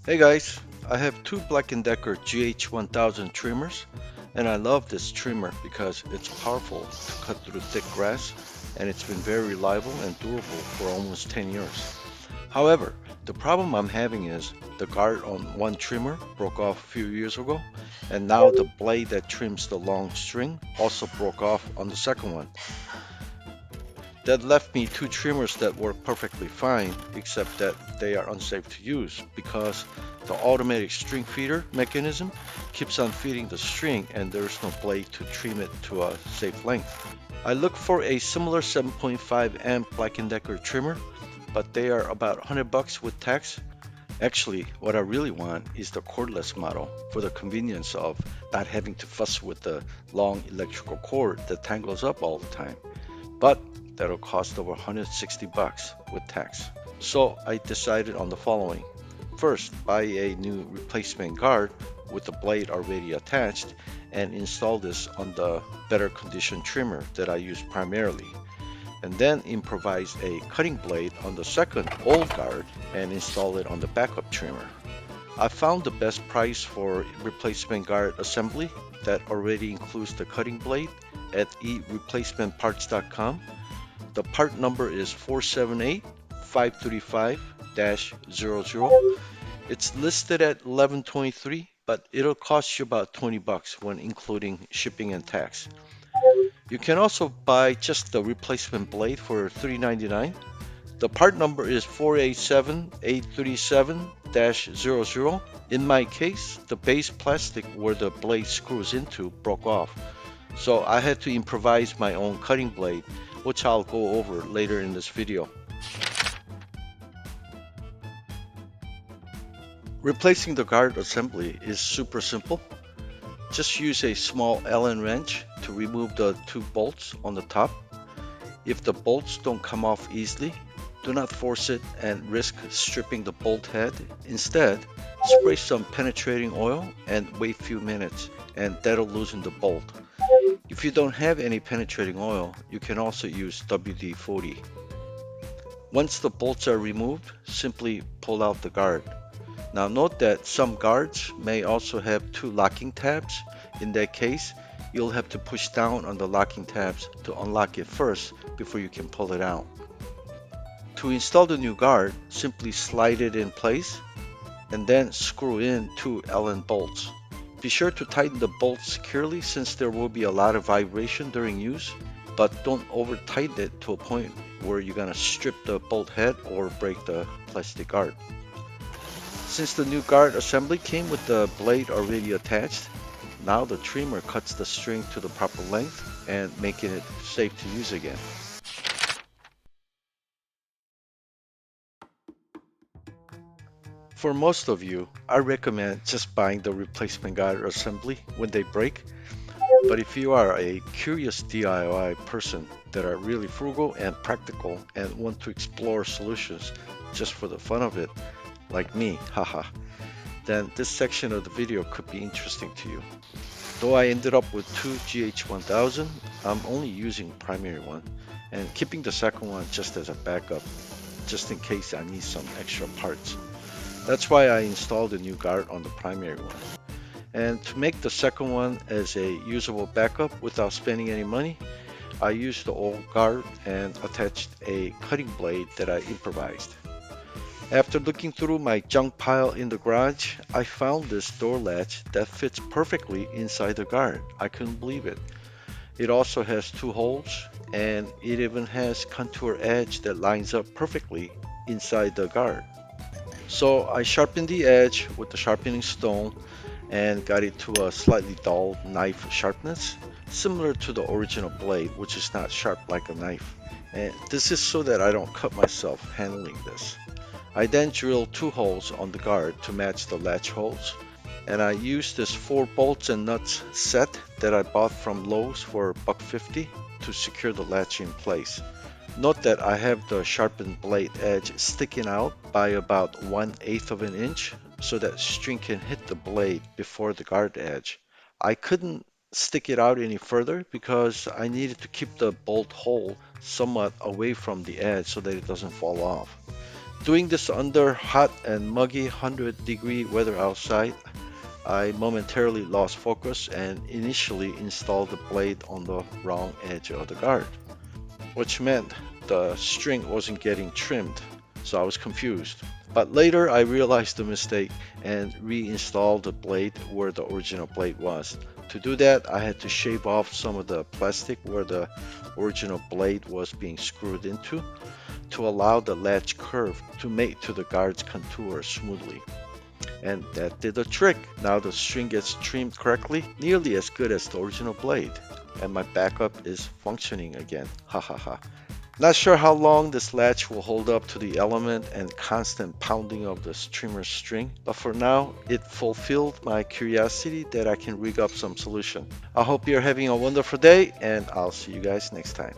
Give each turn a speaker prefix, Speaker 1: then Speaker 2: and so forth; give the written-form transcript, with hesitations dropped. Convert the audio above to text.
Speaker 1: Hey guys, I have two Black Decker GH1000 trimmers, and I love this trimmer because it's powerful to cut through thick grass, and it's been very reliable and durable for almost 10 years. However, the problem I'm having is the guard on one trimmer broke off a few years ago, and now the blade that trims the long string also broke off on the second one. That left me two trimmers that work perfectly fine, except that they are unsafe to use because the automatic string feeder mechanism keeps on feeding the string and there's no blade to trim it to a safe length. I look for a similar 7.5 amp Black Decker trimmer, but they are about 100 bucks with tax. Actually, what I really want is the cordless model for the convenience of not having to fuss with the long electrical cord that tangles up all the time. But that'll cost over 160 bucks with tax. So I decided on the following. First, buy a new replacement guard with the blade already attached and install this on the better condition trimmer that I use primarily. And then improvise a cutting blade on the second old guard and install it on the backup trimmer. I found the best price for replacement guard assembly that already includes the cutting blade at ereplacementparts.com. The part number is 478535-00. It's listed at 1123, but it'll cost you about 20 bucks when including shipping and tax. You can also buy just the replacement blade for $3.99. The part number is 487837-00. In my case, the base plastic where the blade screws into broke off, so I had to improvise my own cutting blade, which I'll go over later in this video. Replacing the guard assembly is super simple. Just use a small Allen wrench to remove the two bolts on the top. If the bolts don't come off easily, do not force it and risk stripping the bolt head. Instead, spray some penetrating oil and wait a few minutes, and that'll loosen the bolt. If you don't have any penetrating oil, you can also use WD-40. Once the bolts are removed, simply pull out the guard. Now note that some guards may also have two locking tabs. In that case, you'll have to push down on the locking tabs to unlock it first before you can pull it out. To install the new guard, simply slide it in place and then screw in two Allen bolts. Be sure to tighten the bolts securely since there will be a lot of vibration during use, but don't over tighten it to a point where you're gonna strip the bolt head or break the plastic guard. Since the new guard assembly came with the blade already attached, now the trimmer cuts the string to the proper length and making it safe to use again. For most of you, I recommend just buying the replacement guide assembly when they break. But if you are a curious DIY person that are really frugal and practical and want to explore solutions just for the fun of it, like me, haha, then this section of the video could be interesting to you. Though I ended up with two GH1000, I'm only using the primary one and keeping the second one just as a backup, just in case I need some extra parts. That's why I installed a new guard on the primary one. And to make the second one as a usable backup without spending any money, I used the old guard and attached a cutting blade that I improvised. After looking through my junk pile in the garage, I found this door latch that fits perfectly inside the guard. I couldn't believe it. It also has two holes and it even has contour edge that lines up perfectly inside the guard. So I sharpened the edge with the sharpening stone and got it to a slightly dull knife sharpness, similar to the original blade, which is not sharp like a knife. And this is so that I don't cut myself handling this. I then drilled two holes on the guard to match the latch holes, and I used this 4 bolts and nuts set that I bought from Lowe's for $1.50 to secure the latch in place. Note that I have the sharpened blade edge sticking out by about 1/8 of an inch so that string can hit the blade before the guard edge. I couldn't stick it out any further because I needed to keep the bolt hole somewhat away from the edge so that it doesn't fall off. Doing this under hot and muggy 100-degree weather outside, I momentarily lost focus and initially installed the blade on the wrong edge of the guard, which meant the string wasn't getting trimmed, so I was confused. But later I realized the mistake and reinstalled the blade where the original blade was. To do that, I had to shave off some of the plastic where the original blade was being screwed into to allow the latch curve to mate to the guard's contour smoothly. And that did the trick. Now the string gets trimmed correctly, nearly as good as the original blade. And my backup is functioning again. Ha ha ha. Not sure how long this latch will hold up to the element and constant pounding of the streamer string, but for now it fulfilled my curiosity that I can rig up some solution. I hope you're having a wonderful day and I'll see you guys next time.